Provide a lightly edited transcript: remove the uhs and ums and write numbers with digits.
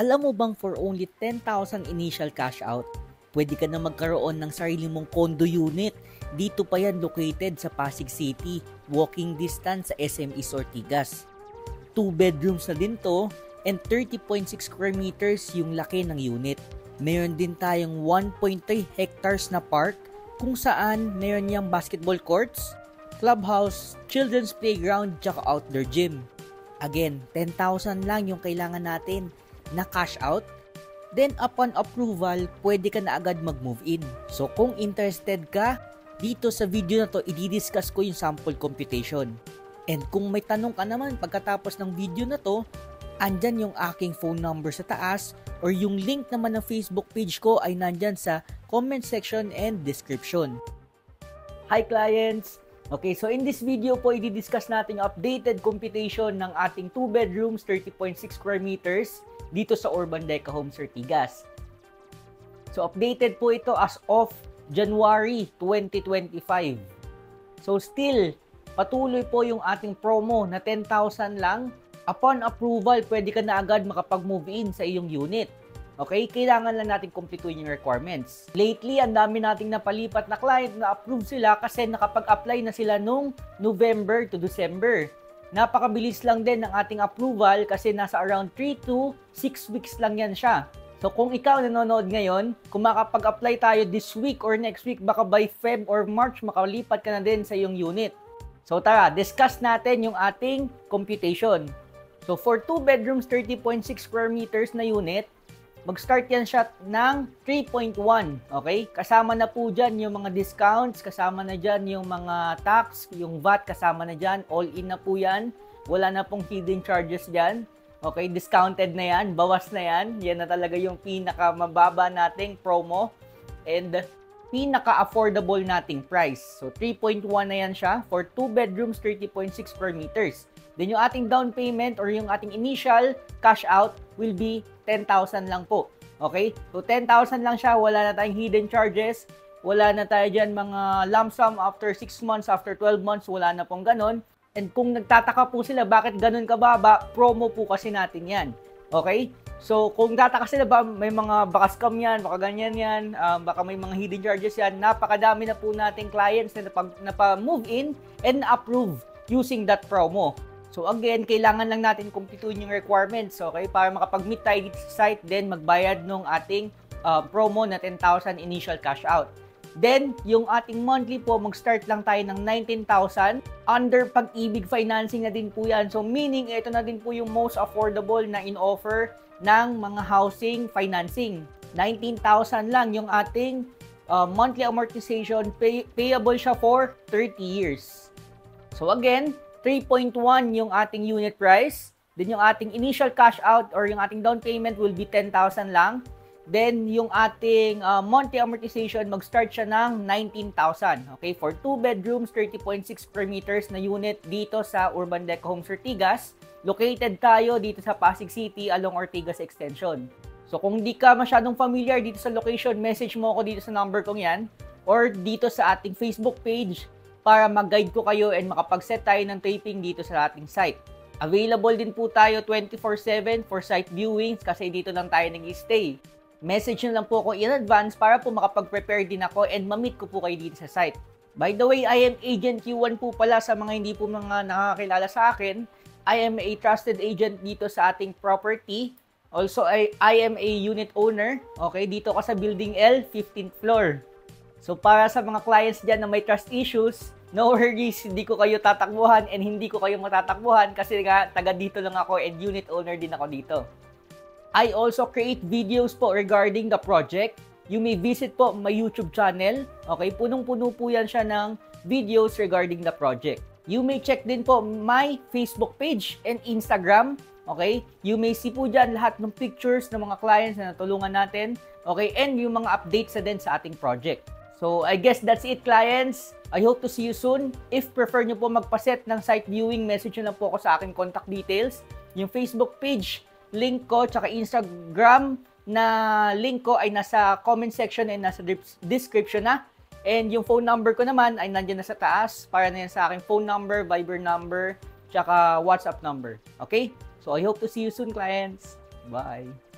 Alam mo bang for only 10,000 initial cash out, pwede ka na magkaroon ng sarili mong condo unit. Dito pa yan located sa Pasig City, walking distance sa SM East Ortigas. 2 bedrooms na din to and 30.6 square meters yung laki ng unit. Meron din tayong 1.3 hectares na park kung saan meron niyang basketball courts, clubhouse, children's playground, tsaka outdoor gym. Again, 10,000 lang yung kailangan natin na cash out. Then upon approval, pwede ka na agad mag-move in. So kung interested ka, dito sa video na to, i-discuss ko yung sample computation. And kung may tanong ka naman pagkatapos ng video na to, andyan yung aking phone number sa taas or yung link naman ng Facebook page ko ay nandyan sa comment section and description. Hi clients! Okay, so in this video po, i-discuss natin yung updated computation ng ating 2 bedrooms, 30.6 square meters dito sa Urban Deca Homes Ortigas. So updated po ito as of January 2025. So still, patuloy po yung ating promo na 10,000 lang. Upon approval, pwede ka na agad makapag-move in sa iyong unit. Okay, kailangan lang natin kumpletuhin yung requirements. Lately, ang dami nating napalipat na client na approve sila kasi nakapag-apply na sila nung November to December. Napakabilis lang din ng ating approval kasi nasa around 3 to 6 weeks lang yan siya. So kung ikaw nanonood ngayon, kung makapag-apply tayo this week or next week, baka by Feb or March makalipat ka na din sa iyong unit. So tara, discuss natin yung ating computation. So for 2 bedrooms, 30.6 square meters na unit, mag-start yan siya ng 3.1, okay? Kasama na po dyan yung mga discounts, kasama na dyan yung mga tax, yung VAT, kasama na dyan, all in na po yan. Wala na pong hidden charges dyan, okay? Discounted na yan, bawas na yan. Yan na talaga yung pinaka-mababa nating promo and pinaka-affordable nating price. So 3.1 na yan siya for 2 bedrooms, 30.6 square meters. Then yung ating down payment or yung ating initial cash out will be 10,000 lang po. Okay? So 10,000 lang siya, wala na tayong hidden charges, wala na tayo dyan mga lump sum after 6 months, after 12 months, wala na pong ganon. And kung nagtataka po sila, bakit ganon kababa, promo po kasi natin yan. Okay? So kung tataka sila ba, may mga baka scam yan, baka ganyan yan, baka may mga hidden charges yan, napakadami na po nating clients na napa-move in and approve using that promo. So again, kailangan lang natin kumpletuhin yung requirements, okay? Para makapag-meet tayo dito sa site, then magbayad nung ating promo na 10,000 initial cash out. Then, yung ating monthly po, mag-start lang tayo ng 19,000. Under Pag-ibig financing na din po yan. So meaning, ito na din po yung most affordable na in-offer ng mga housing financing. 19,000 lang yung ating monthly amortization, payable siya for 30 years. So again, 3.1 yung ating unit price. Then yung ating initial cash out or yung ating down payment will be 10,000 lang. Then yung ating monthly amortization, mag-start siya ng 19,000. Okay, for 2 bedrooms, 30.6 square meters na unit dito sa Urban Deca Homes Ortigas. Located tayo dito sa Pasig City along Ortigas Extension. So kung di ka masyadong familiar dito sa location, message mo ako dito sa number kong yan or dito sa ating Facebook page para mag-guide ko kayo and makapag-set tayo ng taping dito sa ating site. Available din po tayo 24/7 for site viewings kasi dito lang tayo nag-stay. Message nyo lang po ako in advance para po makapag-prepare din ako and ma-meet ko po kayo dito sa site. By the way, I am Agent Q1 po pala sa mga hindi po mga nakakilala sa akin. I am a trusted agent dito sa ating property. Also, I am a unit owner. Okay, dito ka sa Building L, 15th floor. So para sa mga clients dyan na may trust issues, no worries, hindi ko kayo tatakbuhan and hindi ko kayo matatakbuhan kasi nga taga dito lang ako and unit owner din ako dito. I also create videos po regarding the project. You may visit po my YouTube channel. Okay, punong-puno po yan siya ng videos regarding the project. You may check din po my Facebook page and Instagram. Okay, you may see po dyan lahat ng pictures ng mga clients na natulungan natin. Okay, and yung mga updates na din sa ating project. So, I guess that's it, clients. I hope to see you soon. If prefer nyo po magpaset ng site viewing, message nyo lang po ako sa aking contact details. Yung Facebook page, link ko, tsaka Instagram na link ko ay nasa comment section and nasa description na. And yung phone number ko naman ay nandiyan na sa taas para na yan sa aking phone number, Viber number, tsaka WhatsApp number. Okay? So, I hope to see you soon, clients. Bye!